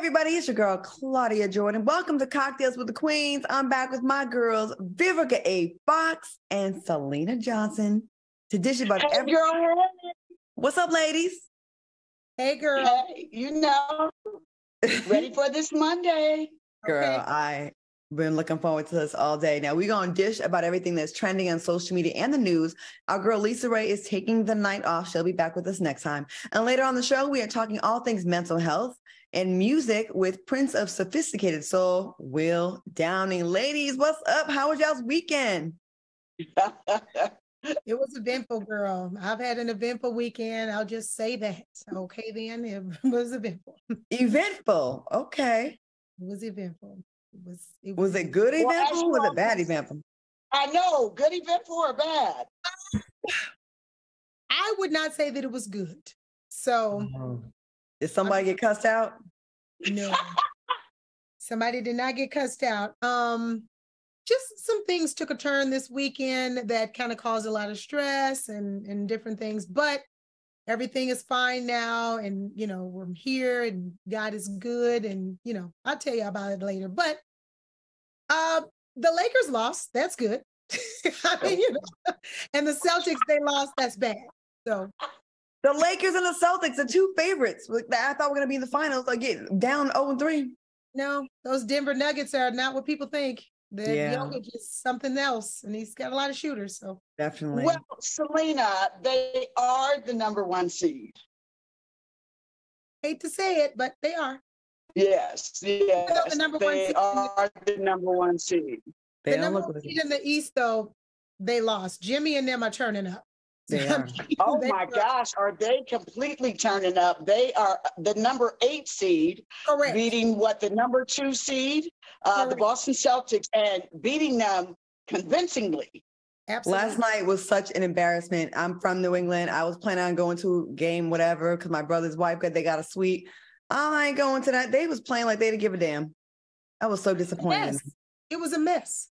everybody, it's your girl, Claudia Jordan. Welcome to Cocktails with the Queens. I'm back with my girls, Vivica A. Fox and Selena Johnson, to dish about Hey, girl. What's up, ladies? Hey, girl. Hey, ready for this Monday. Girl, Okay. I've been looking forward to this all day. Now, we're going to dish about everything that's trending on social media and the news. Our girl, Lisa Ray, is taking the night off. She'll be back with us next time. And later on the show, we are talking all things mental health and music with Prince of Sophisticated Soul, Will Downing. Ladies, what's up? How was y'all's weekend? It was eventful, girl. I've had an eventful weekend. I'll just say that. Okay, then it was eventful. Eventful. Okay. It was eventful. Was it good eventful? Well, Was it bad eventful? I know, good eventful or bad? I would not say that it was good. So, Did somebody get cussed out? no. Somebody did not get cussed out. Just some things took a turn this weekend that kind of caused a lot of stress and different things, but everything is fine now. And, we're here and God is good. And, I'll tell you about it later, but, the Lakers lost. That's good. I mean, and the Celtics, they lost. That's bad. So The Lakers and the Celtics are two favorites. I thought we were going to be in the finals. Like, get down 0-3. no, those Denver Nuggets are not what people think. Yeah. Jokic is something else, and he's got a lot of shooters. So Definitely. Well, Selena, they are the number one seed. hate to say it, but they are. Yes, the number one they seed are the number one seed. They The don't number look one like seed in the East, though, they lost. Jimmy and them are turning up. They are. Oh They my are. gosh, are they completely turning up? They are the number 8 seed, Correct. beating the number 2 seed, the Correct. Boston Celtics, and beating them convincingly. Absolutely. Last night was such an embarrassment. I'm from New England. I was planning on going to a game, whatever, because my brother's wife, they got a suite. I ain't going to that. They was playing like they didn't give a damn. I was so disappointed. Yes. It was a mess.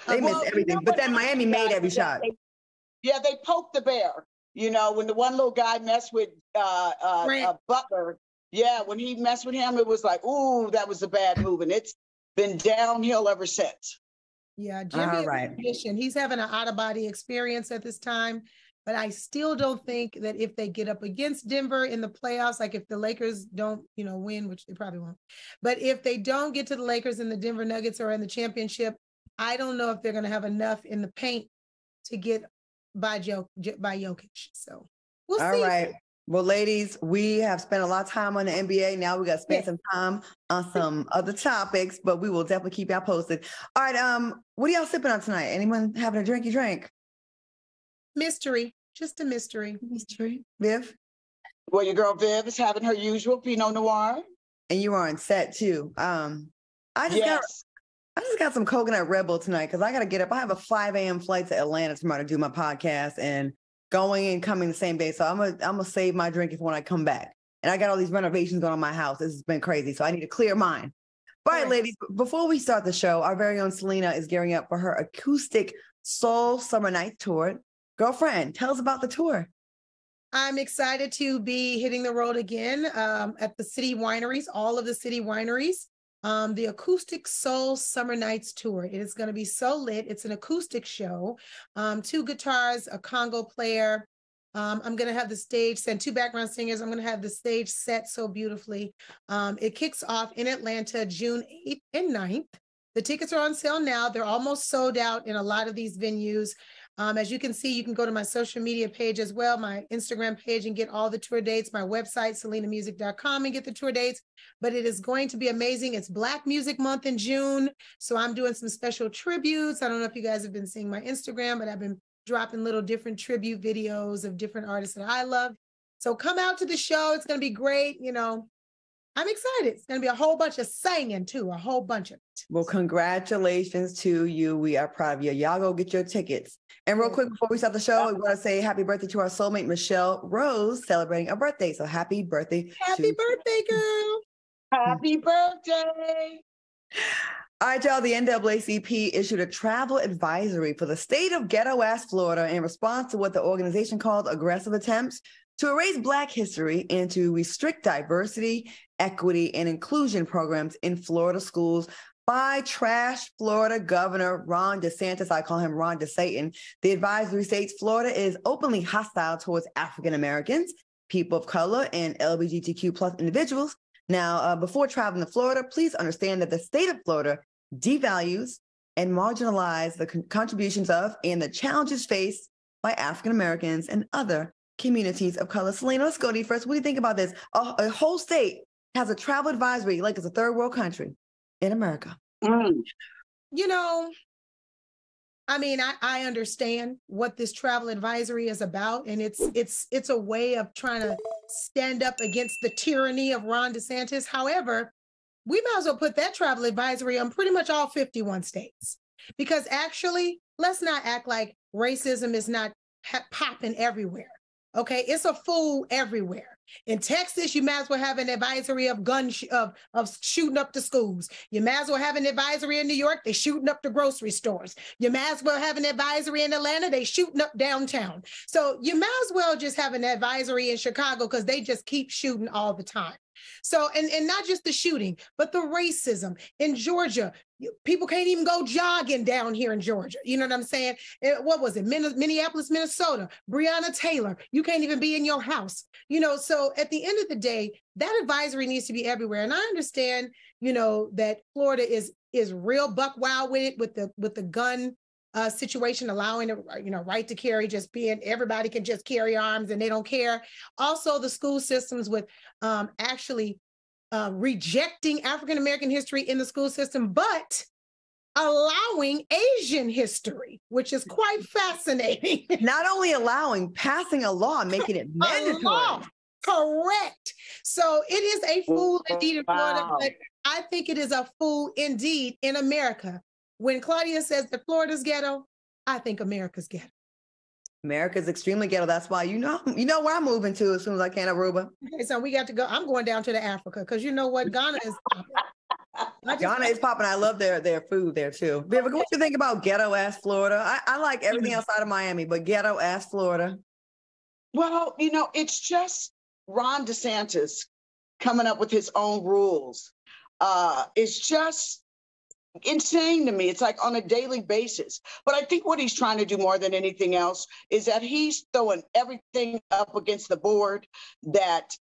They Well, missed you everything. know But what then Miami happened, made guys, every is shot. they poked the bear. When the one little guy messed with Butler, when he messed with him, it was like, ooh, that was a bad move. And it's been downhill ever since. Yeah, Jimmy All is right. on a mission. He's having an out-of-body experience at this time. But I still don't think that if they get up against Denver in the playoffs, like if the Lakers don't, win, which they probably won't, but if they don't get to the Lakers and the Denver Nuggets or in the championship, I don't know if they're going to have enough in the paint to get by Jokic. So we'll see. All right. Well, ladies, we have spent a lot of time on the NBA. Now we got to spend some time on some other topics, but we will definitely keep y'all posted. All right. What are y'all sipping on tonight? Anyone having a drinky drink? Mystery. Just a mystery. Mystery. Viv? Well, your girl Viv is having her usual Pinot Noir. And you are on set too. I just got some coconut Red Bull tonight because I got to get up. I have a 5 a.m. flight to Atlanta tomorrow to do my podcast and going and coming the same day. So I'm gonna save my drink for when I come back. And I got all these renovations going on my house. This has been crazy. So I need to clear mine. All right, ladies, before we start the show, our very own Selena is gearing up for her acoustic Soul Summer Night tour. Girlfriend, tell us about the tour. I'm excited to be hitting the road again at the city wineries, all of the city wineries. The Acoustic Soul Summer Nights Tour. It is going to be so lit. It's an acoustic show. 2 guitars, a conga player. I'm going to have the stage set, 2 background singers. I'm going to have the stage set so beautifully. It kicks off in Atlanta, June 8th and 9th. The tickets are on sale now. They're almost sold out in a lot of these venues. As you can see, you can go to my social media page as well, my Instagram page, and get all the tour dates, my website, selenamusic.com, and get the tour dates. But it is going to be amazing. It's Black Music Month in June, so I'm doing some special tributes. I don't know if you guys have been seeing my Instagram, but I've been dropping little different tribute videos of different artists that I love. So come out to the show. It's going to be great. I'm excited. It's going to be a whole bunch of singing too, a whole bunch of it. Well, congratulations to you. We are proud of you. Y'all go get your tickets. And real quick, before we start the show, we want to say happy birthday to our soulmate, Michelle Rose, celebrating a birthday. So happy birthday. Happy birthday, girl. Happy birthday. All right, y'all, the NAACP issued a travel advisory for the state of ghetto-ass Florida in response to what the organization called aggressive attempts To erase Black history and to restrict diversity, equity, and inclusion programs in Florida schools by trash Florida Governor Ron DeSantis. I call him Ron DeSatan. The advisory states Florida is openly hostile towards African Americans, people of color, and LGBTQ plus individuals. Now, before traveling to Florida, please understand that the state of Florida devalues and marginalizes the contributions of and the challenges faced by African Americans and other communities of color. Selena, let's go to you first. What do you think about this? A whole state has a travel advisory like it's a third world country in America. You know, I mean, I understand what this travel advisory is about, and it's a way of trying to stand up against the tyranny of Ron DeSantis. However, we might as well put that travel advisory on pretty much all 51 states, because actually, let's not act like racism is not popping everywhere. Okay, it's a fool everywhere. In Texas, you might as well have an advisory of of shooting up the schools. You might as well have an advisory in New York, they shooting up the grocery stores. You might as well have an advisory in Atlanta, they shooting up downtown. So you might as well just have an advisory in Chicago because they just keep shooting all the time. So, and not just the shooting, but the racism in Georgia. People can't even go jogging down here in Georgia. You know what I'm saying? What was it? Minneapolis, Minnesota, Breonna Taylor. You can't even be in your house. You know, so at the end of the day, that advisory needs to be everywhere. And I understand, you know, that Florida is real buck wild with it, with the gun situation, allowing a right to carry, just being everybody can just carry arms and they don't care. Also, the school systems with actually rejecting African American history in the school system, but allowing Asian history, which is quite fascinating. Not only allowing, passing a law, making it mandatory. Correct. So it is a fool indeed in Florida, but I think it is a fool indeed in America. When Claudia says that Florida's ghetto, I think America's ghetto. America's extremely ghetto. That's why you know where I'm moving to as soon as I can, Aruba. Okay, so we got to go. I'm going down to the Africa because you know what, Ghana is popping. Ghana is popping. I love their food there too. Vivica, what you think about ghetto-ass Florida? I like everything outside of Miami, but ghetto-ass Florida. Well, you know, it's just Ron DeSantis coming up with his own rules. It's just insane to me. It's like on a daily basis. But I think what he's trying to do more than anything else is that he's throwing everything up against the board that,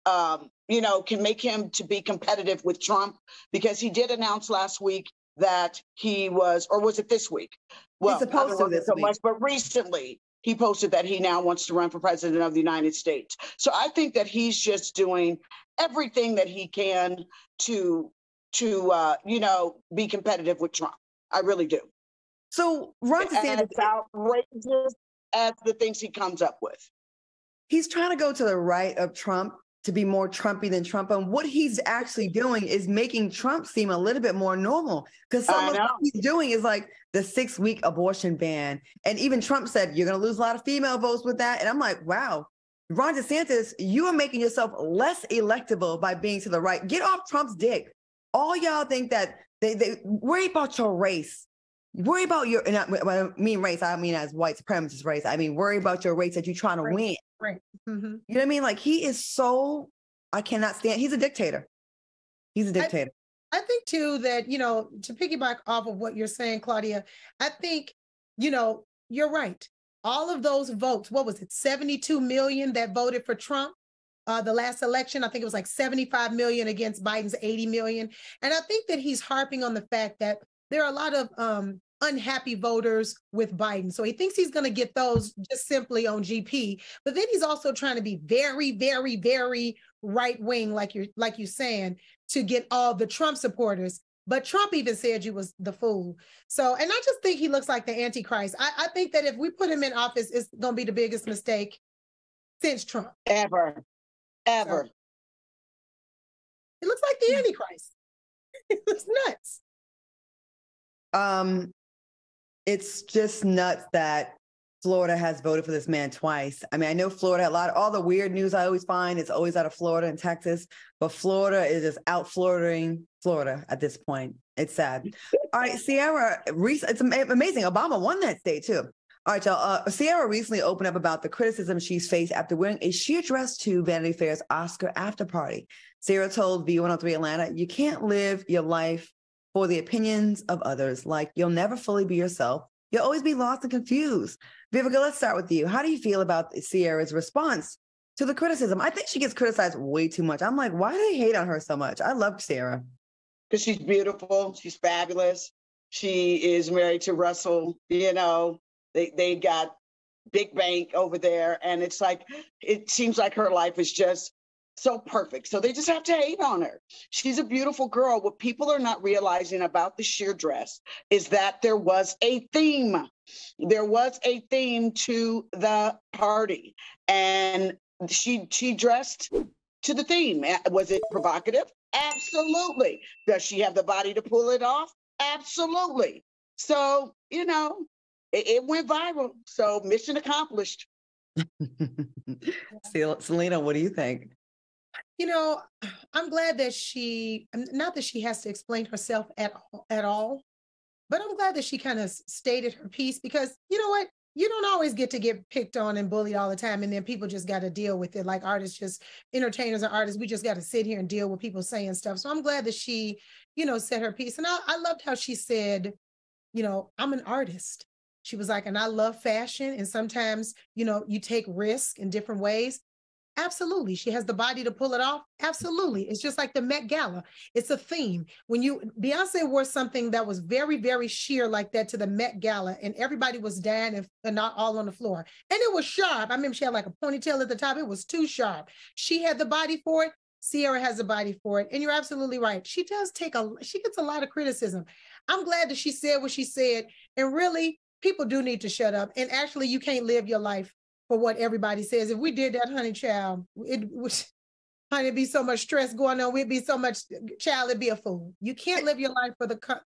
can make him to be competitive with Trump, because he did announce last week that he was, or was it this week? Well, he's supposed to this so week. much, but recently he posted that he now wants to run for president of the United States. So I think that he's just doing everything that he can to be competitive with Trump. I really do. So Ron DeSantis, as outrageous as the things he comes up with, he's trying to go to the right of Trump to be more Trumpy than Trump. And what he's actually doing is making Trump seem a little bit more normal, because some of what he's doing is like the 6-week abortion ban. And even Trump said, you're going to lose a lot of female votes with that. And I'm like, wow, Ron DeSantis, you are making yourself less electable by being to the right. Get off Trump's dick. All y'all think that they worry about your race. Worry about your, and when I mean race, I mean as white supremacist race. I mean, worry about your race that you're trying to win. Right. Mm-hmm. You know what I mean? Like, he is so, I cannot stand, he's a dictator. He's a dictator. I think too that, to piggyback off of what you're saying, Claudia, I think, you're right. All of those votes, what was it, 72 million that voted for Trump? The last election, I think it was like 75 million against Biden's 80 million. And I think that he's harping on the fact that there are a lot of unhappy voters with Biden. So he thinks he's going to get those just simply on GP. But then he's also trying to be very, very, very right wing, like you're saying, to get all the Trump supporters. But Trump even said you was the fool. So, and I just think he looks like the Antichrist. I think that if we put him in office, it's going to be the biggest mistake since Trump. Ever. So, it looks like the Antichrist. It looks nuts. It's just nuts that Florida has voted for this man twice. I mean, I know Florida, all the weird news I always find, it's always out of Florida and Texas, but Florida is just out-Floridaing Florida at this point. It's sad. All right, Ciara, it's amazing. Obama won that state too. All right, y'all. Ciara recently opened up about the criticism she's faced after wearing a sheer dress to Vanity Fair's Oscar after party. Ciara told V103 Atlanta, "You can't live your life for the opinions of others. Like, you'll never fully be yourself. You'll always be lost and confused." Vivica, let's start with you. How do you feel about Ciara's response to the criticism? I think she gets criticized way too much. I'm like, why do they hate on her so much? I love Ciara. Because she's beautiful. She's fabulous. She is married to Russell, you know. They got big bank over there, and it's like, it seems like her life is just so perfect. So they just have to hate on her. She's a beautiful girl. What people are not realizing about the sheer dress is that there was a theme. There was a theme to the party, and she dressed to the theme. Was it provocative? Absolutely. Does she have the body to pull it off? Absolutely. So, you know, it went viral. So mission accomplished. Selena, what do you think? You know, I'm glad that not that she has to explain herself at all, but I'm glad that she kind of stated her piece, because you know what? You don't always get to get picked on and bullied all the time. And then people just got to deal with it. Like artists, entertainers and artists, we just got to sit here and deal with people saying stuff. So I'm glad that she, you know, said her piece. And I loved how she said, you know, I'm an artist. She was like, and I love fashion. And sometimes, you know, you take risk in different ways. Absolutely. She has the body to pull it off. Absolutely. It's just like the Met Gala. It's a theme. When Beyonce wore something that was very, very sheer like that to the Met Gala, and everybody was down and not all on the floor. And it was sharp. I remember she had like a ponytail at the top. It was too sharp. She had the body for it. Ciara has the body for it. And you're absolutely right. She gets a lot of criticism. I'm glad that she said what she said. And really, people do need to shut up. And actually, you can't live your life for what everybody says. If we did that, honey, child, it'd be so much stress going on. We'd be so much, child, it'd be a fool. You can't live your life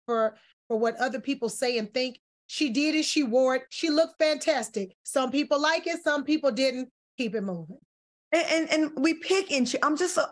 for what other people say and think. She did it. She wore it. She looked fantastic. Some people like it. Some people didn't. Keep it moving. And we pick and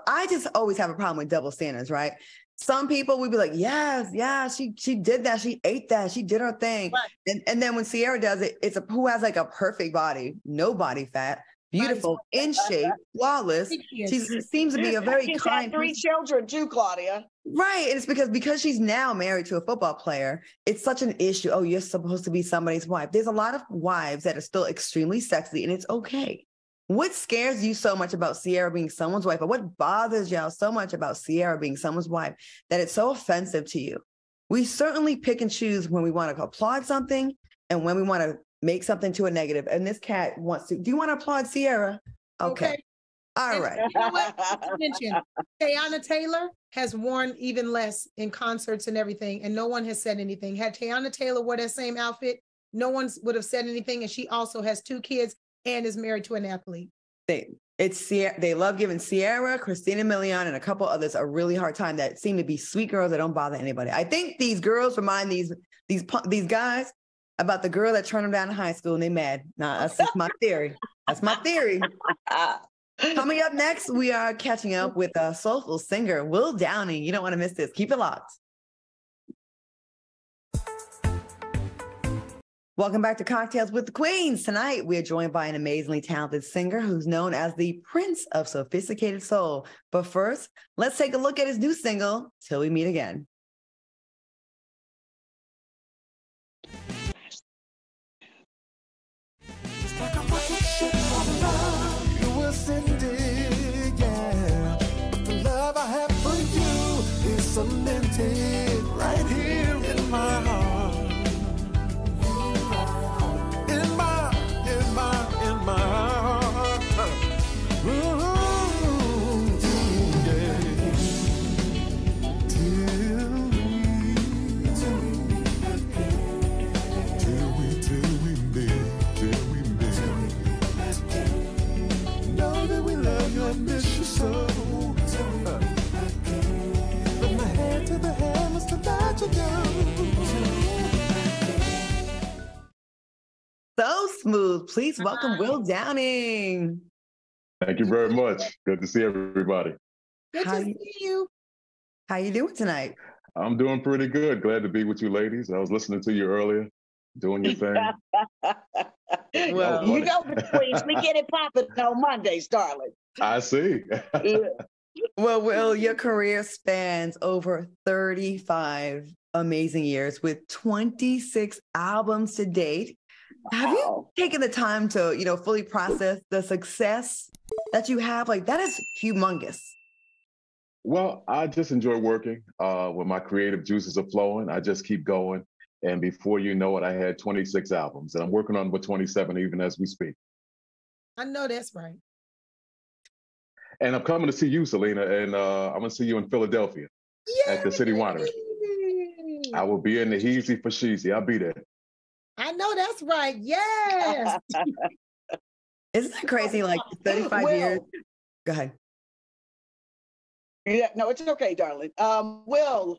I just always have a problem with double standards, right? Some people would be like, yes, she did that. She ate that. She did her thing. Right. And then when Ciara does it, it's who has like a perfect body, no body fat, beautiful, in shape, flawless. She seems to be a very she's kind. Had 3 children too, Claudia. Right. And it's because she's now married to a football player. It's such an issue. Oh, you're supposed to be somebody's wife. There's a lot of wives that are still extremely sexy, and it's okay. What scares you so much about Ciara being someone's wife, or what bothers y'all so much about Ciara being someone's wife that it's so offensive to you? We certainly pick and choose when we want to applaud something and when we want to make something to a negative. And this cat wants to. Do you want to applaud Ciara? Okay. All right. You know what? To mention, Teyana Taylor has worn even less in concerts and everything, and no one has said anything. Had Teyana Taylor wore that same outfit, no one would have said anything. And she also has 2 kids and is married to an athlete. They love giving Ciara, Christina Milian, and a couple others a really hard time that seem to be sweet girls that don't bother anybody. I think these girls remind these guys about the girl that turned them down in high school and they mad. Nah, that's my theory. That's my theory. Coming up next, we are catching up with a soulful singer, Will Downing. You don't want to miss this. Keep it locked. Welcome back to Cocktails with the Queens. Tonight, we are joined by an amazingly talented singer who's known as the Prince of Sophisticated Soul. But first, let's take a look at his new single, Till We Meet Again. It's like a rocket ship of love. You were sending, yeah. But the love I have for you is cemented right here in my heart. So smooth. Please welcome Will Downing. Thank you very much. Good to see everybody. Good to see you. How you doing tonight? I'm doing pretty good. Glad to be with you ladies. I was listening to you earlier, doing your thing. Well, you know the squeeze. We get it popping on Mondays, darling. I see. well, Will, your career spans over 35 amazing years with 26 albums to date. Have you taken the time to, fully process the success that you have? Like, that is humongous. Well, I just enjoy working. When my creative juices are flowing, I just keep going. And before you know it, I had 26 albums, and I'm working on number 27 even as we speak. I know that's right. And I'm coming to see you, Selena, and I'm going to see you in Philadelphia at the City Winery. I will be in the Heezy for Sheezy. I'll be there. I know that's right. Yes. Isn't that crazy? Like 35 years. Go ahead. Yeah, no, it's okay, darling. Will,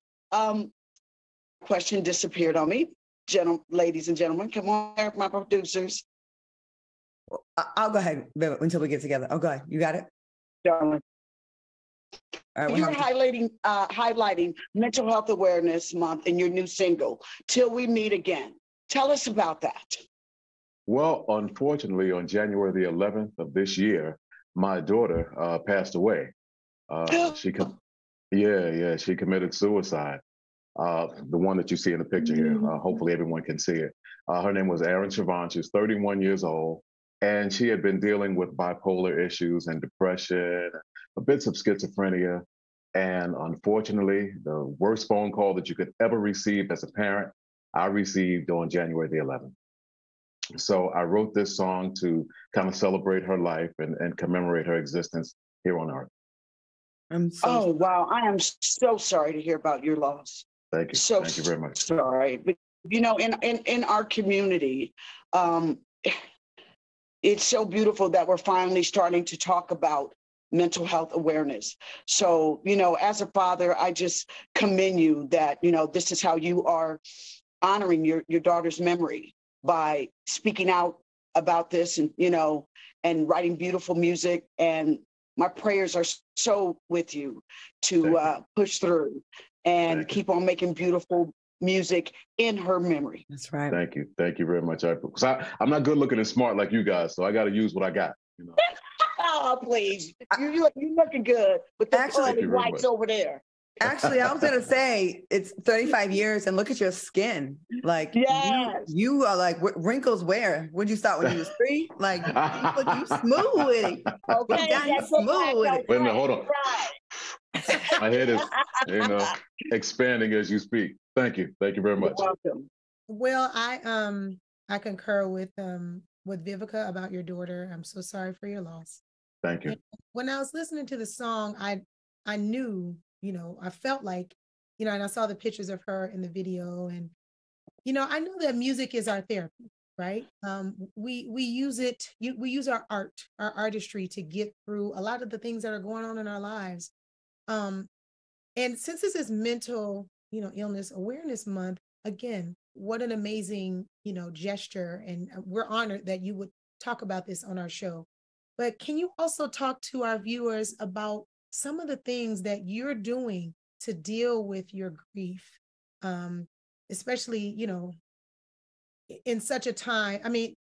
question disappeared on me. Ladies and gentlemen, come on, my producers. I'll go ahead until we get together. Oh, go ahead. You got it? Darling. All right, you're highlighting Mental Health Awareness Month in your new single, Till We Meet Again. Tell us about that. Well, unfortunately, on January the 11th of this year, my daughter passed away. She committed suicide. The one that you see in the picture here. Hopefully everyone can see it. Her name was Erin Siobhan. She was 31 years old, and she had been dealing with bipolar issues and depression, bits of schizophrenia. And unfortunately, the worst phone call that you could ever receive as a parent, I received on January the 11th. So I wrote this song to kind of celebrate her life and commemorate her existence here on Earth. Wow. I am so sorry to hear about your loss. Thank you. Thank you very much. Sorry. But, in our community, it's so beautiful that we're finally starting to talk about mental health awareness. So, as a father, I just commend you that, this is how you are honoring your daughter's memory by speaking out about this and, and writing beautiful music. And my prayers are so with you to push through and keep on making beautiful music in her memory. That's right. Thank you. Thank you very much. I'm not good looking and smart like you guys, so I got to use what I got. Oh, please. You're looking good with the pearly whites over there. Actually, I was going to say it's 35 years and look at your skin. Like, you are like, wrinkles where? Would you start when you was 3? Like, you smooth with it. Okay, you smooth with it. Wait a minute, hold on. My head is, expanding as you speak. Thank you. Thank you very much. You're welcome. Well, I concur with Vivica about your daughter. I'm so sorry for your loss. Thank you. And when I was listening to the song, I knew, I felt like, and I saw the pictures of her in the video, and, I know that music is our therapy, right? We use it, we use our art, our artistry to get through a lot of the things that are going on in our lives. And since this is Mental, Illness Awareness Month, again, what an amazing, gesture. And we're honored that you would talk about this on our show. But can you also talk to our viewers about some of the things that you're doing to deal with your grief, especially, in such a time,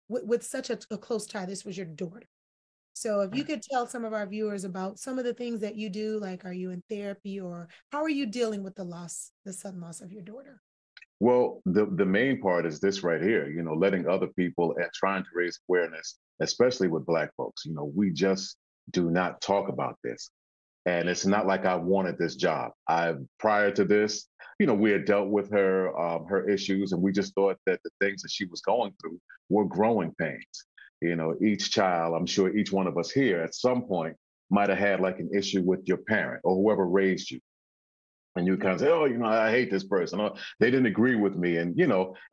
with such a close tie? This was your daughter. So if you could tell some of our viewers about some of the things that you do, like, are you in therapy, or how are you dealing with the sudden loss of your daughter? Well, the main part is this right here, letting other people and trying to raise awareness, especially with Black folks. We just do not talk about this. And it's not like I wanted this job. Prior to this, we had dealt with her issues, and we just thought that the things that she was going through were growing pains. Each child, I'm sure each one of us here at some point might have had like an issue with your parent or whoever raised you. And you kind of say, oh, I hate this person. Or they didn't agree with me. And,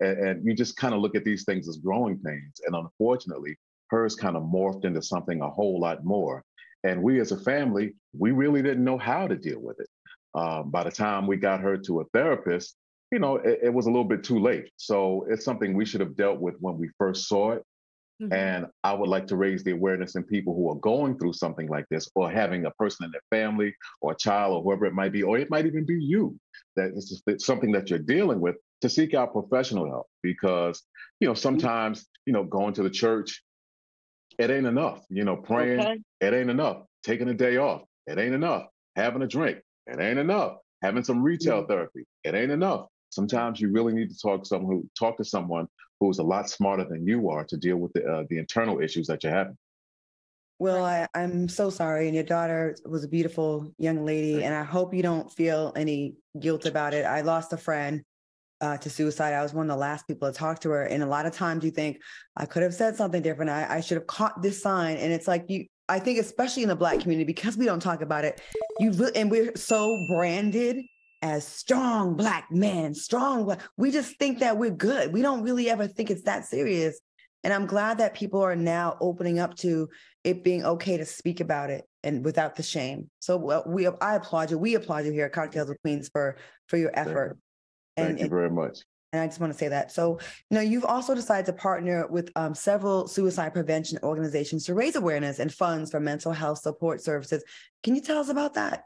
and you just kind of look at these things as growing pains. And unfortunately, hers kind of morphed into something a whole lot more. And we as a family, we really didn't know how to deal with it. By the time we got her to a therapist, it was a little bit too late. So it's something we should have dealt with when we first saw it. Mm-hmm. And I would like to raise the awareness in people who are going through something like this, or having a person in their family or a child or whoever it might be, or it might even be you, that it's something that you're dealing with. to seek out professional help because, sometimes, going to the church, it ain't enough. Praying, it ain't enough. Taking a day off, it ain't enough. Having a drink, it ain't enough. Having some retail therapy, it ain't enough. Sometimes you really need to talk to someone who's a lot smarter than you are to deal with the internal issues that you're having. Well, I'm so sorry. And your daughter was a beautiful young lady, and I hope you don't feel any guilt about it. I lost a friend to suicide. I was one of the last people to talk to her. And a lot of times you think, I could have said something different. I should have caught this sign. And it's like, I think especially in the Black community, because we don't talk about it, and we're so branded as strong Black men, we just think that we're good. We don't really ever think it's that serious. And I'm glad that people are now opening up to it being okay to speak about it and without the shame. So I applaud you. We applaud you here at Cocktails with Queens for your effort. Thank you very much. And I just want to say that. So, you've also decided to partner with several suicide prevention organizations to raise awareness and funds for mental health support services. Can you tell us about that?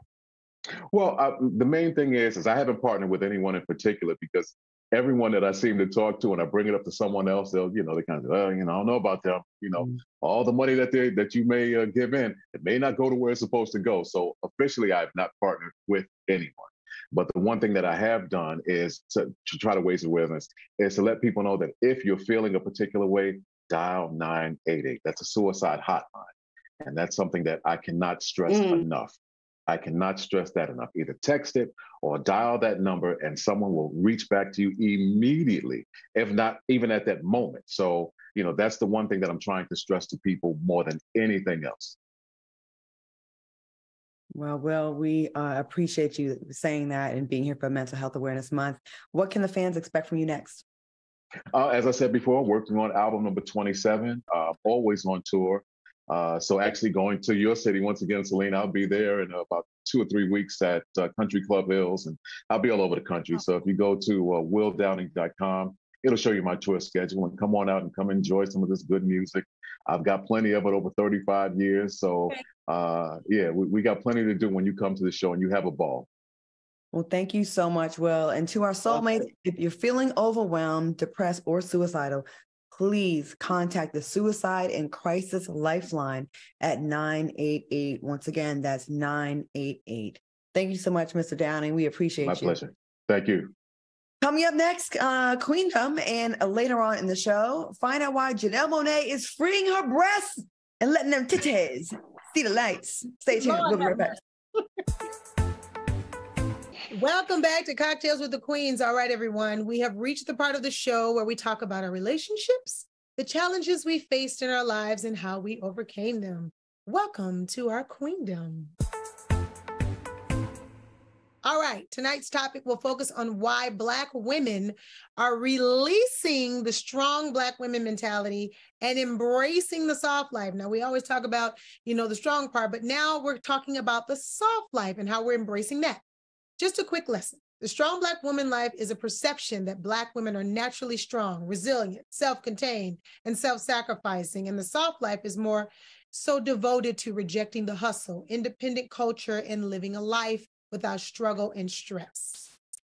Well, the main thing is I haven't partnered with anyone in particular because everyone that I seem to talk to, and I bring it up to someone else, they'll, they kind of, I don't know about them. All the money that you may give in, it may not go to where it's supposed to go. So officially, I've not partnered with anyone. But the one thing that I have done is to try to raise awareness, is to let people know that if you're feeling a particular way, dial 988. That's a suicide hotline. And that's something that I cannot stress enough. I cannot stress that enough. Either text it or dial that number and someone will reach back to you immediately, if not even at that moment. So, that's the one thing that I'm trying to stress to people more than anything else. Well, we appreciate you saying that and being here for Mental Health Awareness Month. What can the fans expect from you next? As I said before, working on album number 27, always on tour. So actually going to your city once again, Selena, I'll be there in about 2 or 3 weeks at Country Club Hills, and I'll be all over the country. So if you go to willdowning.com, it'll show you my tour schedule, and come on out and come enjoy some of this good music. I've got plenty of it over 35 years. So we got plenty to do when you come to the show and you have a ball. Well, thank you so much, Will. And to our soulmates, if you're feeling overwhelmed, depressed, or suicidal, please contact the Suicide and Crisis Lifeline at 988. Once again, that's 988. Thank you so much, Mr. Downing. We appreciate you. My pleasure. Thank you. Coming up next, Queendom, and later on in the show, find out why Janelle Monae is freeing her breasts and letting them titties see the lights. Stay tuned. We'll be right back. Welcome back to Cocktails with the Queens. All right, everyone. We have reached the part of the show where we talk about our relationships, the challenges we faced in our lives, and how we overcame them. Welcome to our Queendom. All right, tonight's topic will focus on why Black women are releasing the strong Black women mentality and embracing the soft life. Now, we always talk about, the strong part, but now we're talking about the soft life and how we're embracing that. Just a quick lesson. The strong Black woman life is a perception that Black women are naturally strong, resilient, self-contained, and self-sacrificing. And the soft life is more so devoted to rejecting the hustle, independent culture, and living a life without struggle and stress.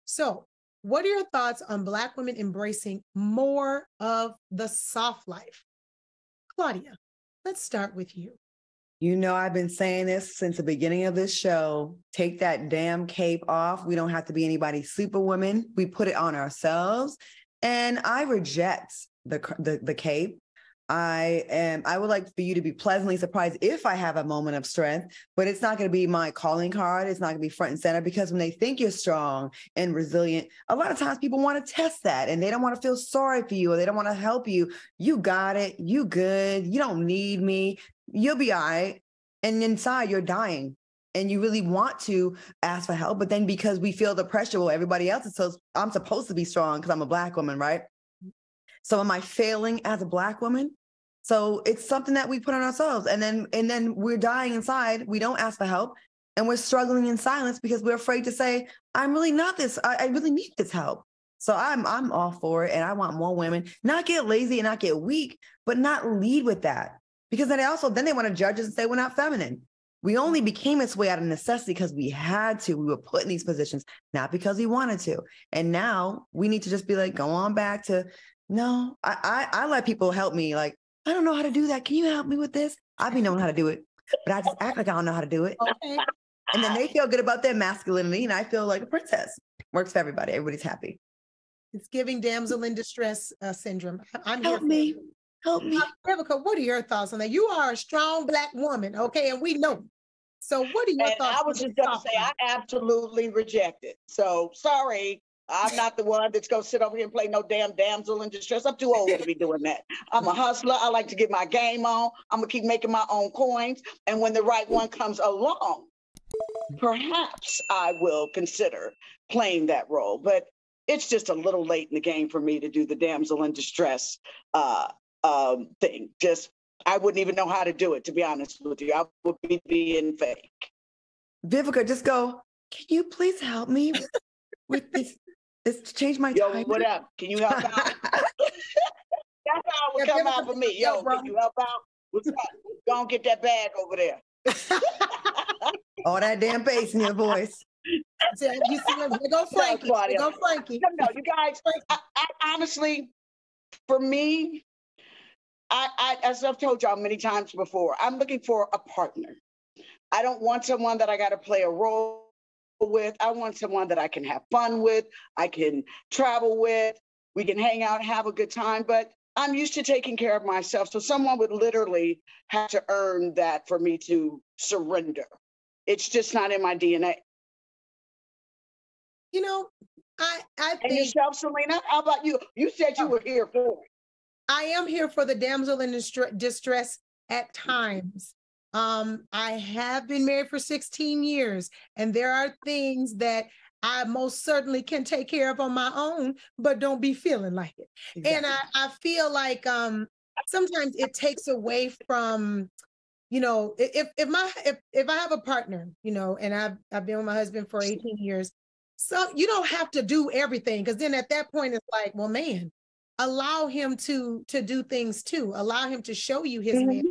So, what are your thoughts on Black women embracing more of the soft life? Claudia, let's start with you. I've been saying this since the beginning of this show. Take that damn cape off. We don't have to be anybody's superwoman. We put it on ourselves. And I reject the cape. I would like for you to be pleasantly surprised if I have a moment of strength, but it's not going to be my calling card. It's not going to be front and center, because when they think you're strong and resilient, a lot of times people want to test that and they don't want to feel sorry for you, or they don't want to help you. You got it. You good. You don't need me. You'll be all right. And inside you're dying and you really want to ask for help. But then because we feel the pressure, well, everybody else is so I'm supposed to be strong because I'm a Black woman, right? So am I failing as a Black woman? So it's something that we put on ourselves. And then we're dying inside. We don't ask for help. And we're struggling in silence because we're afraid to say, I'm really not this. I really need this help. So I'm all for it. And I want more women, not get lazy and not get weak, but not lead with that. Because then they want to judge us and say we're not feminine. We only became this way out of necessity because we had to. We were put in these positions, not because we wanted to. And now we need to just be like, go on back to, no, I let people help me. Like, I don't know how to do that. Can you help me with this? I be knowing how to do it, but I just act like I don't know how to do it. Okay. And then they feel good about their masculinity, and I feel like a princess. Works for everybody. Everybody's happy. It's giving damsel in distress syndrome. I'm Help here. me. Help me. Rebecca, what are your thoughts on that? You are a strong Black woman, okay? And we know. So what are your thoughts? I was just going to say, I absolutely reject it. So sorry, I'm not the one that's going to sit over here and play no damn damsel in distress. I'm too old to be doing that. I'm a hustler. I like to get my game on. I'm going to keep making my own coins. And when the right one comes along, perhaps I will consider playing that role. But it's just a little late in the game for me to do the damsel in distress thing. Just, I wouldn't even know how to do it, to be honest with you. I would be being fake. Vivica, just go, can you please help me with this to change my Yo, timer? what up? Can you help out? That's how it would come out for me. Yo, can you help out? What's up? Go and get that bag over there. All that damn bass in your voice. So you see, here go Frankie. Here go Frankie. No, you guys, I honestly, for me, I, as I've told y'all many times before, I'm looking for a partner. I don't want someone that I got to play a role with. I want someone that I can have fun with, I can travel with, we can hang out, have a good time, but I'm used to taking care of myself. So someone would literally have to earn that for me to surrender. It's just not in my DNA. You know, I think. And yourself, Selena, how about you? You said you were here for it. I am here for the damsel in distress at times. I have been married for 16 years, and there are things that I most certainly can take care of on my own, but don't be feeling like it. Exactly. And I feel like sometimes it takes away from, you know, if I have a partner, you know, and I've been with my husband for 18 years, so you don't have to do everything, because then at that point it's like, well, man, allow him to do things too. Allow him to show you his man.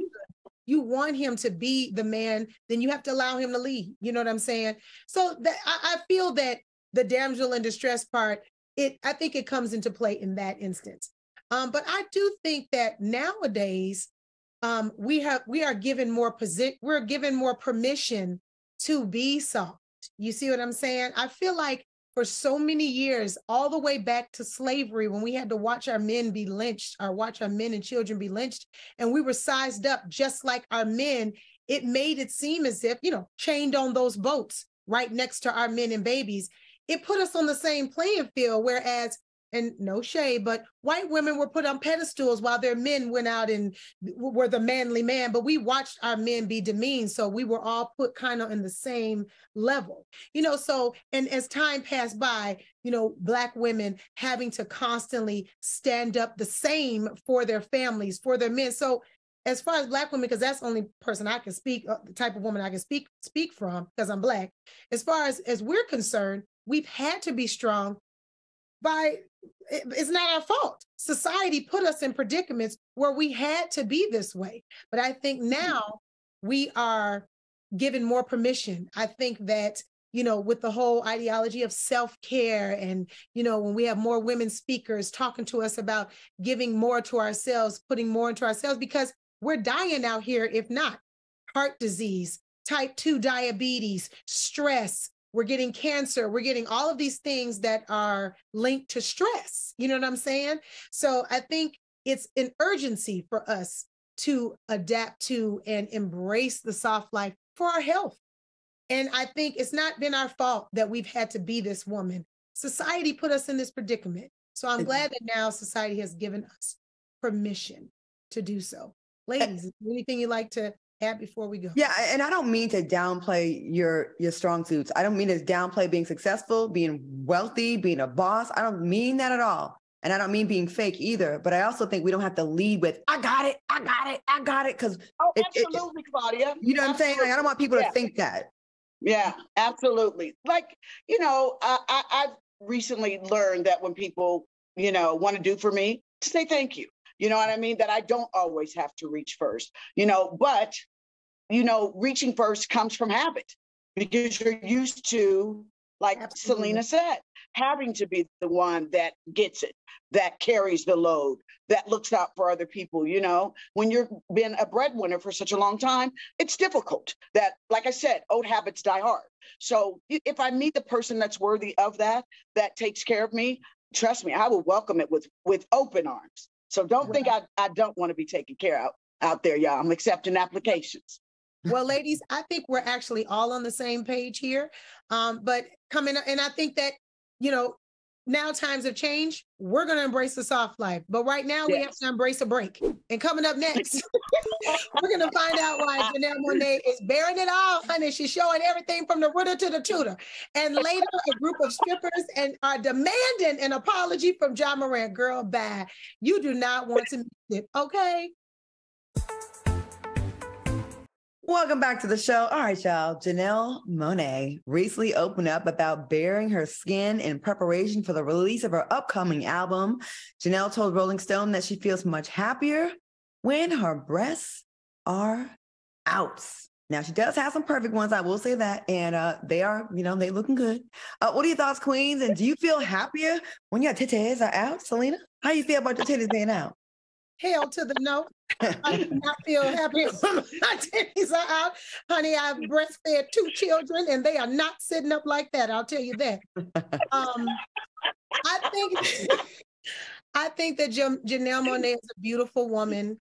You want him to be the man, then you have to allow him to lead. You know what I'm saying? So that I feel that the damsel in distress part, I think it comes into play in that instance. But I do think that nowadays we are given more we're given more permission to be soft. You see what I'm saying? I feel like for so many years, all the way back to slavery, when we had to watch our men be lynched, or watch our men and children be lynched, and we were sized up just like our men, it made it seem as if, you know, chained on those boats right next to our men and babies, it put us on the same playing field, whereas, and no shade, but white women were put on pedestals while their men went out and were the manly man, but we watched our men be demeaned. So we were all put kind of in the same level, you know, so, and as time passed by, you know, Black women having to constantly stand up the same for their families, for their men. So as far as Black women, because that's the only person I can speak, the type of woman I can speak from, because I'm Black, as far as we're concerned, we've had to be strong. It's not our fault. Society put us in predicaments where we had to be this way. But I think now we are given more permission. I think that, you know, with the whole ideology of self-care, and, you know, when we have more women speakers talking to us about giving more to ourselves, putting more into ourselves, because we're dying out here, if not heart disease, type 2 diabetes, stress. We're getting cancer. We're getting all of these things that are linked to stress. You know what I'm saying? So I think it's an urgency for us to adapt to and embrace the soft life for our health. And I think it's not been our fault that we've had to be this woman. Society put us in this predicament. So I'm glad that now society has given us permission to do so. Ladies, is there anything you'd like to add before we go? Yeah, and I don't mean to downplay your strong suits. I don't mean to downplay being successful, being wealthy, being a boss. I don't mean that at all. And I don't mean being fake either. But I also think we don't have to lead with, I got it, I got it, I got it. Because absolutely, Claudia. You know what I'm saying? Like, I don't want people to think that. Yeah, absolutely. Like, you know, I've recently learned that when people, you know, want to do for me, to say thank you. You know what I mean? That I don't always have to reach first, you know, but reaching first comes from habit because you're used to, like Absolutely. Selena said, having to be the one that gets it, that carries the load, that looks out for other people. When you've been a breadwinner for such a long time, it's difficult. That, like I said, old habits die hard. So if I meet the person that's worthy of that takes care of me, trust me, I will welcome it with open arms. So don't think I don't want to be taken care of out there, y'all. I'm accepting applications. Well, ladies, I think we're actually all on the same page here. But and I think that, now times have changed. We're going to embrace the soft life. But right now we have to embrace a break. And coming up next, we're going to find out why Janelle Monae is bearing it all, honey. She's showing everything from the rooter to the tutor. And later, a group of strippers are demanding an apology from John Moran. Girl, bye. You do not want to miss it, okay? Welcome back to the show. All right, y'all. Janelle Monae recently opened up about baring her skin in preparation for the release of her upcoming album. Janelle told Rolling Stone that she feels much happier when her breasts are out. Now, she does have some perfect ones, I will say that, and they are, they looking good. What are your thoughts, queens? And do you feel happier when your titties are out, Selena? How you feel about your titties being out? Hell to the no. I do not feel happy when my titties are out. Honey, I've breastfed 2 children and they are not sitting up like that. I'll tell you that. I think that Janelle Monae is a beautiful woman.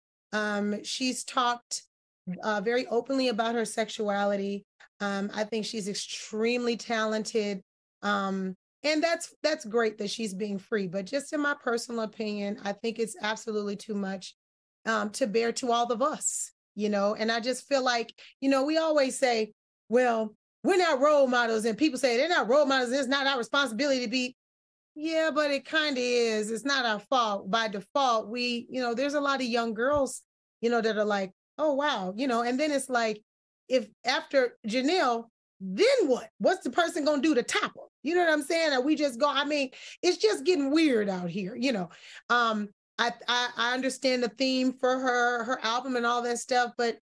She's talked very openly about her sexuality. I think she's extremely talented. And that's great that she's being free. But just in my personal opinion, I think it's absolutely too much to bear to all of us, and I just feel like, we always say, well, we're not role models, and people say they're not role models. It's not our responsibility to be. Yeah, but it kind of is. It's not our fault. By default, there's a lot of young girls, that are like, oh, wow, and then it's like, if after Janelle, then what? What's the person going to do to top her? You know what I'm saying? Or we just go, it's just getting weird out here, I understand the theme for her album and all that stuff, but,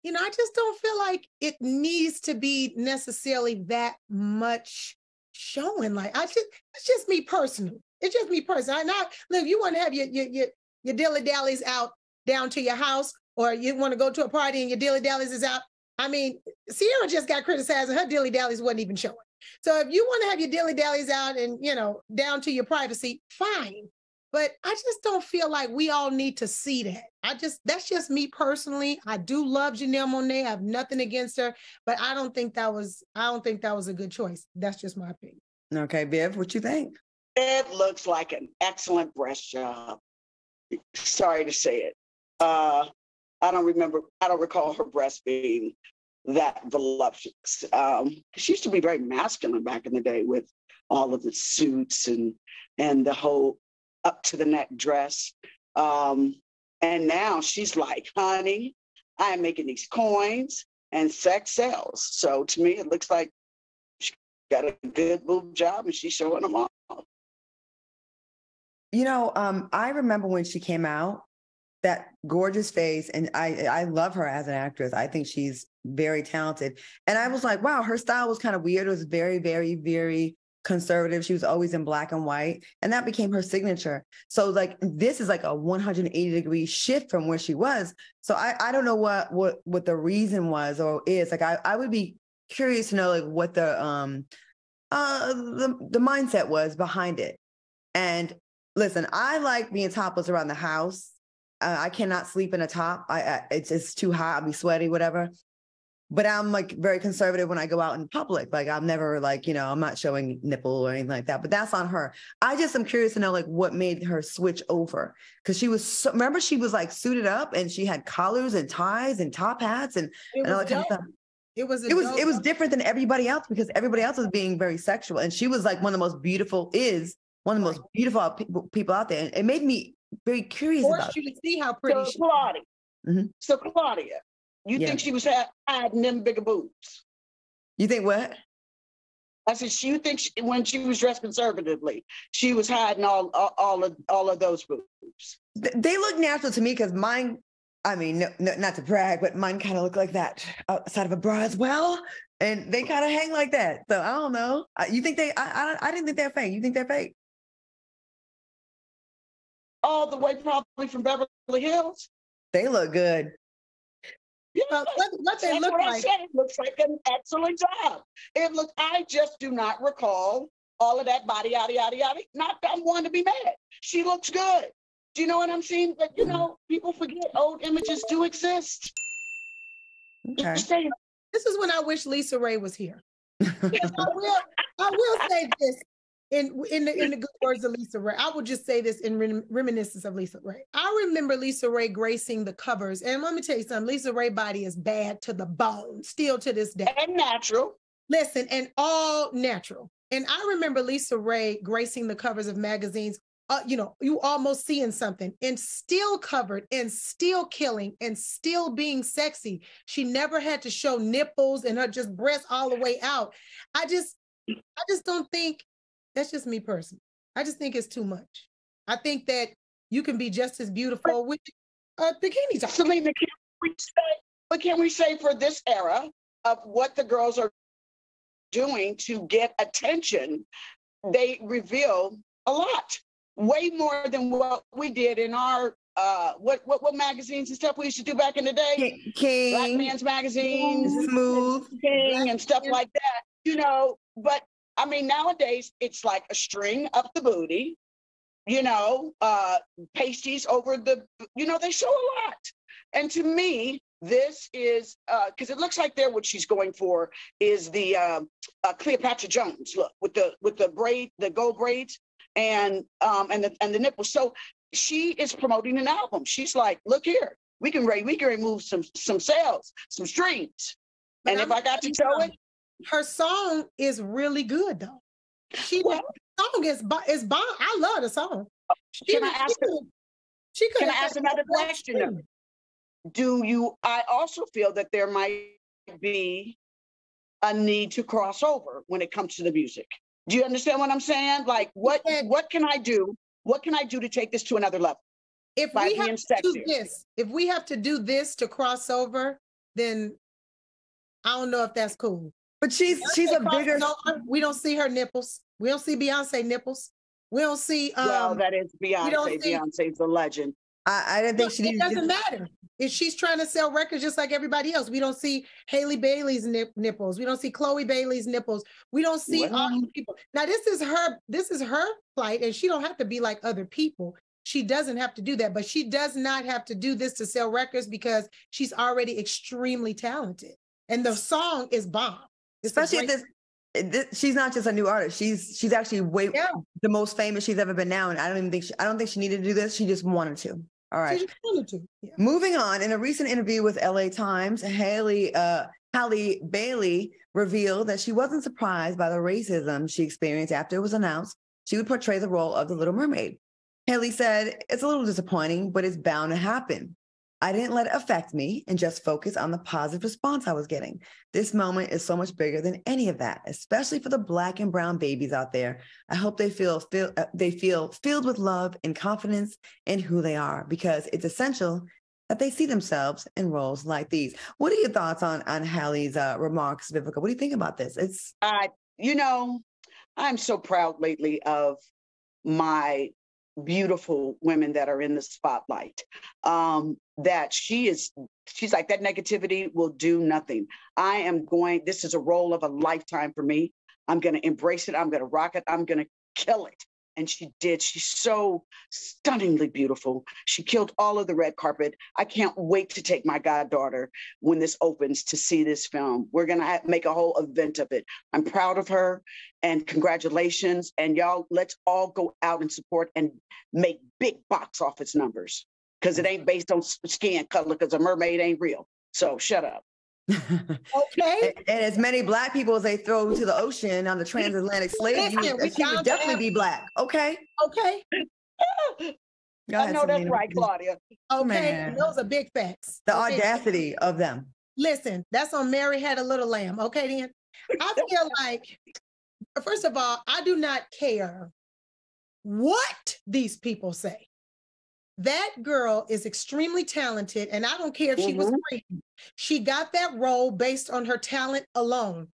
I just don't feel like it needs to be necessarily that much showing. Like, it's just me personally. It's just me personally. Look, you want to have your dilly-dallies out down to your house, or you want to go to a party and your dilly-dallies is out. Ciara just got criticized and her dilly-dallies wasn't even showing. So if you want to have your dilly-dallies out and, down to your privacy, fine. But I just don't feel like we all need to see that. That's just me personally. I do love Janelle Monae. I have nothing against her, but I don't think that was a good choice. That's just my opinion. Okay, Viv, what you think? It looks like an excellent breast job. Sorry to say it. I don't recall her breast being that voluptuous. She used to be very masculine back in the day with all of the suits and the whole up to the neck dress. And now she's like, honey, I'm making these coins and sex sells. So to me, it looks like she got a good boob job and she's showing them off. I remember when she came out, that gorgeous face, and I love her as an actress. I think she's very talented. And I was like, wow, her style was kind of weird. It was very, very, very conservative. She was always in black and white, and that became her signature. So like, this is like a 180-degree shift from where she was. So I don't know what the reason was or is. Like, I would be curious to know like what the mindset was behind it. And listen, I like being topless around the house. I cannot sleep in a top. It's just too hot. I'll be sweaty, whatever. But I'm like very conservative when I go out in public. Like, I'm never like, I'm not showing nipple or anything like that. But that's on her. I just am curious to know like what made her switch over, because she was remember she was like suited up and she had collars and ties and top hats and all that kind of stuff. It was different than everybody else, because everybody else was being very sexual, and she was like one of the most beautiful people out there. And it made me very curious about you to see how pretty she was. So Claudia, you think she was hiding them bigger boobs? You think what? I said, you think when she was dressed conservatively, she was hiding all of those boobs? They look natural to me, because mine I mean, no, not to brag, but mine kind of look like that outside of a bra as well. And they kind of hang like that. So I don't know. You think I didn't think they're fake. You think they're fake? All the way probably from Beverly Hills. They look good. Yeah, what they look what like. I said. It looks like an excellent job. I just do not recall all of that body, yada, yada, yada. Not that I'm one to be mad. She looks good. Do you know what I'm saying? But, people forget old images do exist. Okay. This is when I wish Lisa Ray was here. Yes, I will say this in the good words of Lisa Ray. I will just say this in reminiscence of Lisa Ray. I remember Lisa Ray gracing the covers. And let me tell you something, Lisa Ray body is bad to the bone, still to this day. And natural. Listen, and all natural. And I remember Lisa Ray gracing the covers of magazines. You almost seeing something and still covered and still killing and still being sexy. She never had to show nipples and her just breasts all the way out. I just don't think, that's just me personally. I just think it's too much. I think that you can be just as beautiful with bikini top. Selena, can we say for this era of what the girls are doing to get attention, they reveal a lot. Way more than what we did in our what magazines and stuff we used to do back in the day. King, Black Man's Magazine, Smooth, King, and stuff like that. But I mean, nowadays it's like a string up the booty, pasties over the, they show a lot. And to me, this is because it looks like what she's going for is the Cleopatra Jones look with the braid, the gold braids. And the nipples. So she is promoting an album. She's like, look here, we can remove some sales, some streams. And if I got to show it, her song is really good though. The song is bomb. I love the song. Can I ask another question? I also feel that there might be a need to cross over when it comes to the music. Do you understand what I'm saying? Like, what can I do? What can I do to take this to another level? If we have to do this to cross over, then I don't know if that's cool. But she's a bigger. We don't see her nipples. We don't see Beyonce nipples. We don't see. Well, that is Beyonce. Beyonce's a legend. I didn't think she. It doesn't matter. If she's trying to sell records just like everybody else, we don't see Haley Bailey's nipples. We don't see Chloe Bailey's nipples. We don't see all these people. Now, this is her plight, and she don't have to be like other people. She doesn't have to do that, but she does not have to do this to sell records because she's already extremely talented. And the song is bomb. Especially she's not just a new artist. She's actually the most famous she's ever been now. And I don't think she needed to do this. She just wanted to. All right. Yeah. Moving on, in a recent interview with LA Times, Halle Bailey revealed that she wasn't surprised by the racism she experienced after it was announced she would portray the role of the Little Mermaid. Halle said, "It's a little disappointing, but it's bound to happen. I didn't let it affect me and just focus on the positive response I was getting. This moment is so much bigger than any of that, especially for the Black and brown babies out there. I hope they feel filled with love and confidence in who they are, because it's essential that they see themselves in roles like these." What are your thoughts on Halle's remarks, Vivica? What do you think about this? I'm so proud lately of my beautiful women that are in the spotlight. That she's like, that negativity will do nothing. This is a role of a lifetime for me. I'm going to embrace it. I'm going to rock it. I'm going to kill it. And she did. She's so stunningly beautiful. She killed all of the red carpet. I can't wait to take my goddaughter when this opens to see this film. We're going to make a whole event of it. I'm proud of her, and congratulations. And y'all, let's all go out and support and make big box office numbers, because it ain't based on skin color, because a mermaid ain't real. So shut up. Okay. And as many Black people as they throw to the ocean on the transatlantic slave, she would definitely be Black. Okay. Okay. I know that's right, Claudia. Okay. Man. Those are big facts. The audacity of them. Listen, that's on Mary Had a Little Lamb. Okay, then. I feel like, first of all, I do not care what these people say. That girl is extremely talented, and I don't care if she was pretty. She got that role based on her talent alone.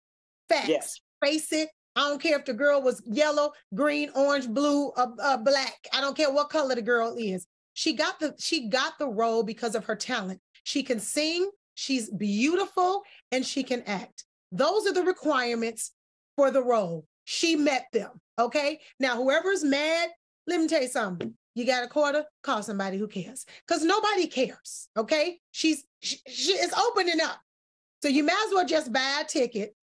Facts. Yes. Face it. I don't care if the girl was yellow, green, orange, blue, black. I don't care what color the girl is. She got the role because of her talent. She can sing, she's beautiful, and she can act. Those are the requirements for the role. She met them, okay? Now, whoever's mad, let me tell you something. You got a quarter? Call somebody who cares. Because nobody cares, okay? She is opening up. So you might as well just buy a ticket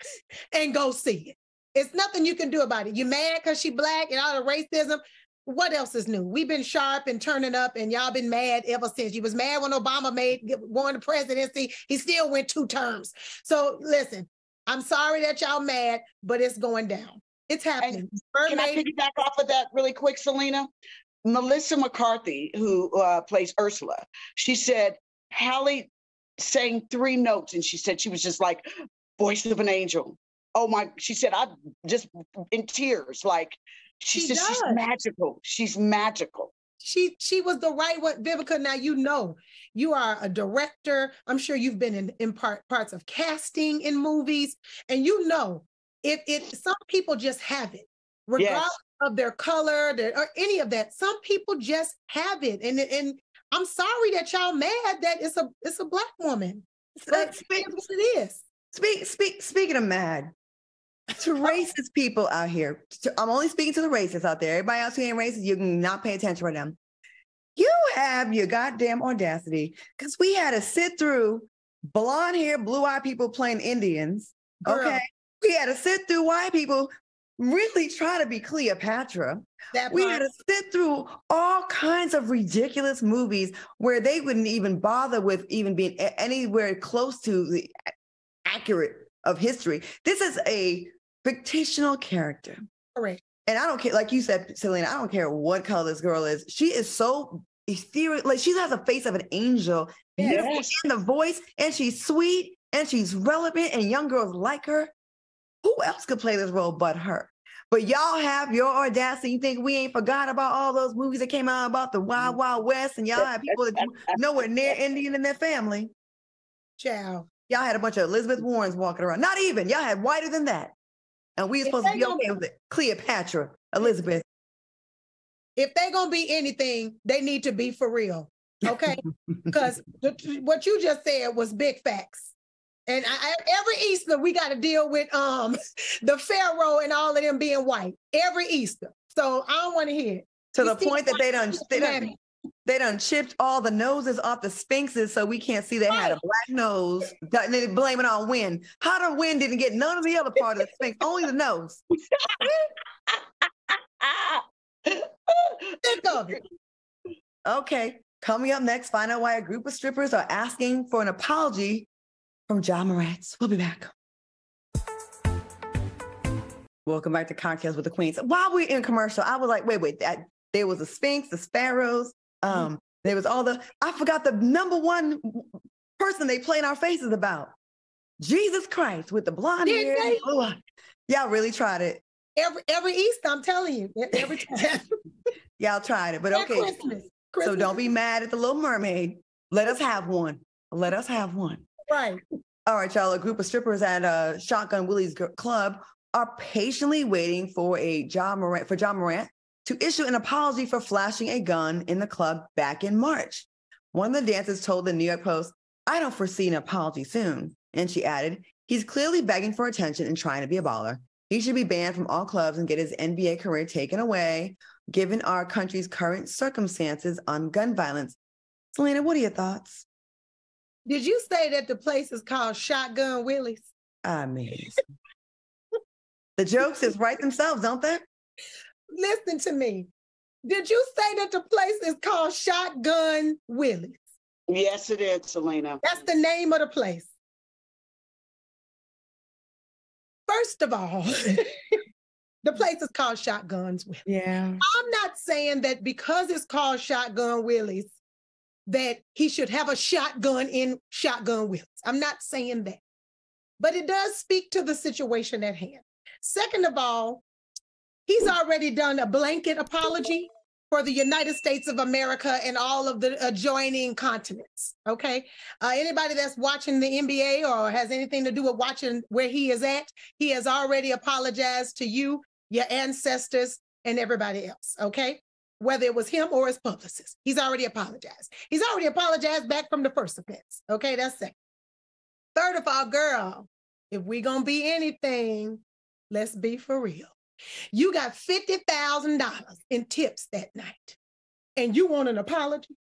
and go see it. It's nothing you can do about it. You mad because she Black and all the racism? What else is new? We've been sharp and turning up, and y'all been mad ever since. You was mad when Obama won the presidency. He still went 2 terms. So listen, I'm sorry that y'all mad, but it's going down. It's happening. Can I piggyback off of that really quick, Selena? Melissa McCarthy, who plays Ursula, she said Halle sang 3 notes, and she said she was just like voice of an angel. Oh my! She said I'm just in tears. Like she's magical. She's magical. She was the right one, Vivica. Now you are a director. I'm sure you've been in parts of casting in movies, and if some people just have it, regardless of their color or any of that. Some people just have it, and I'm sorry that y'all mad that it's a Black woman. But what it is. Speaking of mad, to racist people out here, I'm only speaking to the racists out there. Everybody else who ain't racist, you can not pay attention right now. You have your goddamn audacity, because we had to sit through blonde-haired, blue-eyed people playing Indians. Girl. Okay, we had to sit through white people really try to be Cleopatra. We had to sit through all kinds of ridiculous movies where they wouldn't even bother with even being anywhere close to the accurate of history. This is a fictional character. Correct. And I don't care, like you said, Selena, I don't care what color this girl is. She is so ethereal. Like, she has the face of an angel, beautiful in the voice, and she's sweet, and she's relevant, and young girls like her. Who else could play this role but her? But y'all have your audacity. You think we ain't forgot about all those movies that came out about the Wild Wild West, and y'all have people that nowhere near Indian in their family. Ciao. Y'all had a bunch of Elizabeth Warrens walking around. Not even. Y'all had whiter than that. And we were supposed to be okay with it. Cleopatra, Elizabeth. If they're going to be anything, they need to be for real. Okay? Because what you just said was big facts. And every Easter, we got to deal with the Pharaoh and all of them being white. Every Easter. So I don't want to hear it. To the point that they done chipped all the noses off the sphinxes so we can't see they had a black nose. And they blame it on wind. How the wind didn't get none of the other part of the sphinx, only the nose. Think of it. Okay, coming up next, find out why a group of strippers are asking for an apology from John Morantz. We'll be back. Welcome back to Cocktails with the Queens. While we're in commercial, I was like, wait, there was a Sphinx, the sparrows. There was I forgot the number one person they played in our faces about. Jesus Christ with the blonde hair. Y'all really tried it. Every Easter, I'm telling you. Every time. Y'all tried it, but okay. Christmas. So don't be mad at the Little Mermaid. Let us have one. Let us have one. Right. All right, y'all. A group of strippers at Shotgun Willie's club are patiently waiting for John Morant to issue an apology for flashing a gun in the club back in March. One of the dancers told the New York Post, "I don't foresee an apology soon." And she added, "He's clearly begging for attention and trying to be a baller. He should be banned from all clubs and get his NBA career taken away, given our country's current circumstances on gun violence." Selena, what are your thoughts? Did you say that the place is called Shotgun Willie's? I mean, the jokes just write themselves, don't they? Listen to me. Did you say that the place is called Shotgun Willie's? Yes, it is, Selena. That's the name of the place. First of all, the place is called Shotguns Willie's. Yeah. I'm not saying that because it's called Shotgun Willie's that he should have a shotgun in Shotgun Willie's. I'm not saying that. But it does speak to the situation at hand. Second of all, he's already done a blanket apology for the United States of America and all of the adjoining continents, okay? Anybody that's watching the NBA or has anything to do with watching where he is at, he has already apologized to you, your ancestors, and everybody else, okay? Whether it was him or his publicist, he's already apologized. He's already apologized back from the first offense, okay? That's second. Third of all, girl, if we gonna be anything, let's be for real. You got $50,000 in tips that night, and you want an apology?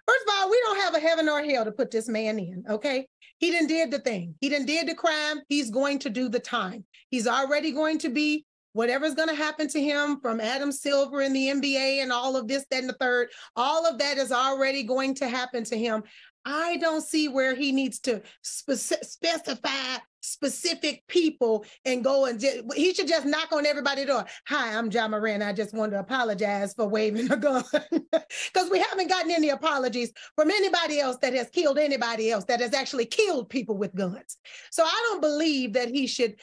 First of all, we don't have a heaven or hell to put this man in, okay? He done did the thing. He done did the crime. He's going to do the time. He's already going to be whatever's going to happen to him from Adam Silver in the NBA and all of this, that, and the third. All of that is already going to happen to him. I don't see where he needs to specify specific people and go and he should just knock on everybody's door. Hi, I'm Ja Morant. I just want to apologize for waving a gun because we haven't gotten any apologies from anybody else that has killed anybody else that has actually killed people with guns. So I don't believe that he should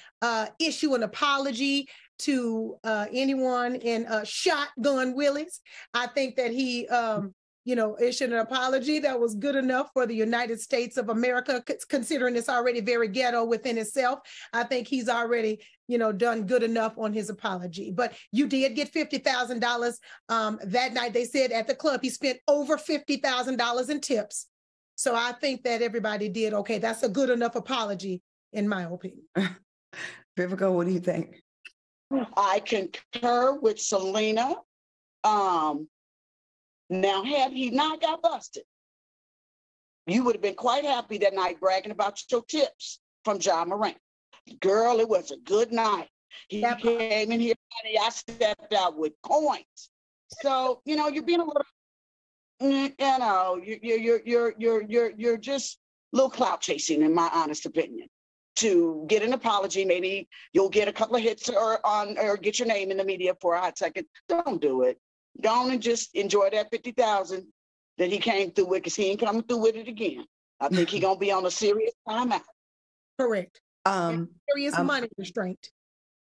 issue an apology to anyone in Shotgun Willis. I think that he issued an apology that was good enough for the United States of America, considering it's already very ghetto within itself. I think he's already, done good enough on his apology. But you did get $50,000 that night. They said at the club, he spent over $50,000 in tips. So I think that everybody did okay. That's a good enough apology, in my opinion. Vivica, what do you think? I concur with Selena. Now, had he not got busted, you would have been quite happy that night bragging about your tips from Ja Morant. Girl, it was a good night. He came in here, honey, I stepped out with coins. So, you're being a little, you're just a little clout chasing, in my honest opinion. To get an apology, maybe you'll get a couple of hits or get your name in the media for a hot second. Don't do it. Go on and just enjoy that $50,000 that he came through with, because he ain't coming through with it again. I think he's gonna be on a serious timeout. Correct. Serious money restraint.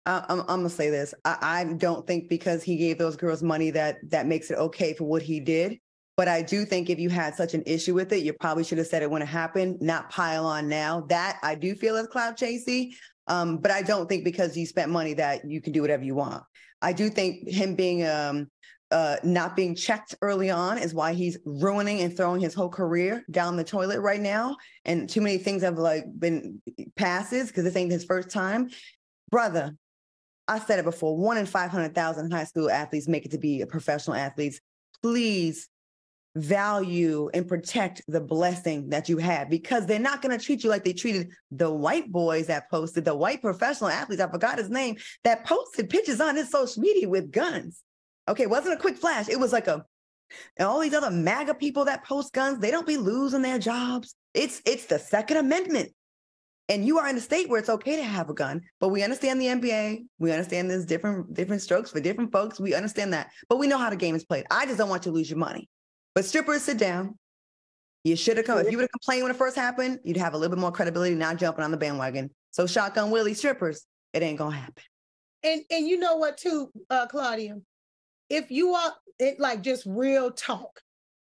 I'm gonna say this. I don't think because he gave those girls money that makes it okay for what he did. But I do think if you had such an issue with it, you probably should have said it when it happened, not pile on now. That I do feel is clout chasey. But I don't think because you spent money that you can do whatever you want. I do think him being not being checked early on is why he's ruining and throwing his whole career down the toilet right now. And too many things have been passes because this ain't his first time. Brother, I said it before, 1 in 500,000 high school athletes make it to be professional athletes. Please value and protect the blessing that you have, because they're not going to treat you like they treated the white boys that posted, the white professional athletes, I forgot his name, that posted pictures on his social media with guns. Okay, it wasn't a quick flash. It was like and all these other MAGA people that post guns, they don't be losing their jobs. It's the Second Amendment. And you are in a state where it's okay to have a gun, but we understand the NBA. We understand there's different strokes for different folks. We understand that, but we know how the game is played. I just don't want you to lose your money. But strippers, sit down. You should have come. If you would have complained when it first happened, you'd have a little bit more credibility, not jumping on the bandwagon. So Shotgun Willie, strippers, it ain't gonna happen. And you know what too, Claudia? If you are just real talk,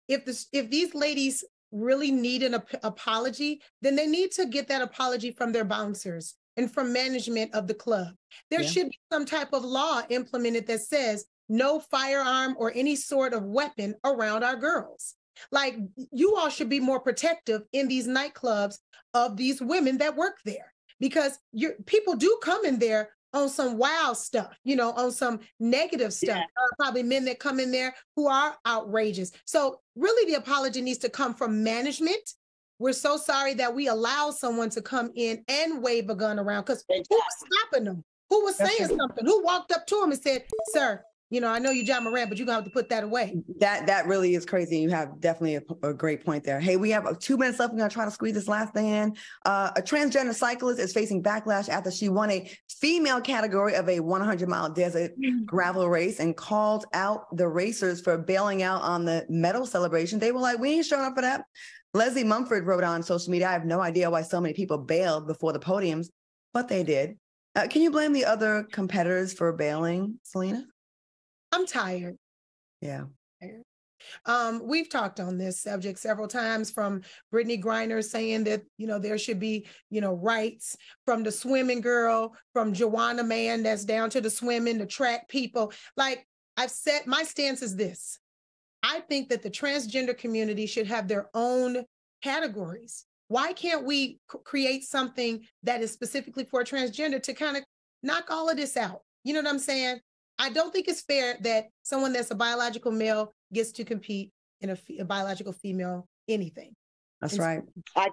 if these ladies really need an apology, then they need to get that apology from their bouncers and from management of the club. There should be some type of law implemented that says no firearm or any sort of weapon around our girls. Like, you all should be more protective in these nightclubs of these women that work there, because people do come in there on some wild stuff, on some negative stuff. Yeah. There are probably men that come in there who are outrageous. So really the apology needs to come from management. We're so sorry that we allow someone to come in and wave a gun around, because who was stopping them? Who was saying something? Who walked up to him and said, sir, I know you Ja Morant, but you're going to have to put that away. That really is crazy. You have definitely a great point there. Hey, we have 2 minutes left. We're going to try to squeeze this last thing in. A transgender cyclist is facing backlash after she won a female category of a 100-mile desert gravel race and called out the racers for bailing out on the medal celebration. They were like, we ain't showing up for that. Leslie Mumford wrote on social media, I have no idea why so many people bailed before the podiums, but they did. Can you blame the other competitors for bailing, Selena? I'm tired. Yeah. We've talked on this subject several times, from Brittany Griner saying that, there should be, rights, from the swimming girl, from Joanna Man that's down to the swimming, the track people. Like I've said, my stance is this. I think that the transgender community should have their own categories. Why can't we create something that is specifically for transgender to kind of knock all of this out? You know what I'm saying? I don't think it's fair that someone that's a biological male gets to compete in a biological female anything. That's right. I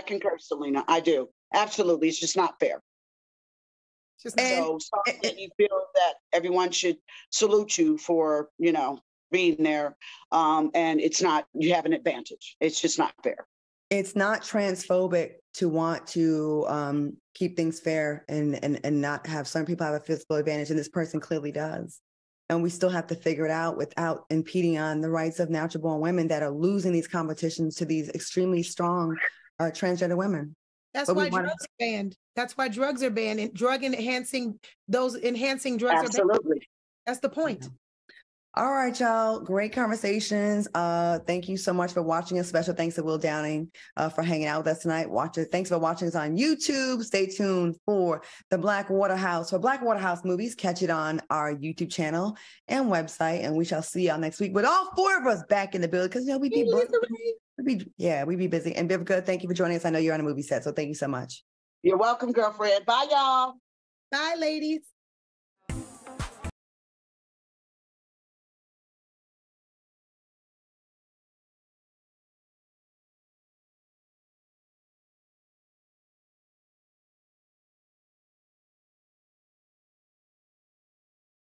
concur, Selena. I do. Absolutely. It's just not fair. So sorry that you feel that everyone should salute you for, being there. And it's not, you have an advantage. It's just not fair. It's not transphobic to want to keep things fair and not have some people have a physical advantage, and this person clearly does. And we still have to figure it out without impeding on the rights of natural born women that are losing these competitions to these extremely strong transgender women. That's why drugs are banned. That's why drugs are banned, and those enhancing drugs are banned. Absolutely. That's the point. Yeah. All right, y'all. Great conversations. Thank you so much for watching us. Special thanks to Will Downing for hanging out with us tonight. Thanks for watching us on YouTube. Stay tuned for the Black Waterhouse. For Black Waterhouse movies, catch it on our YouTube channel and website. And we shall see y'all next week with all four of us back in the building, because we'd be busy. And Vivica, thank you for joining us. I know you're on a movie set, so thank you so much. You're welcome, girlfriend. Bye, y'all. Bye, ladies.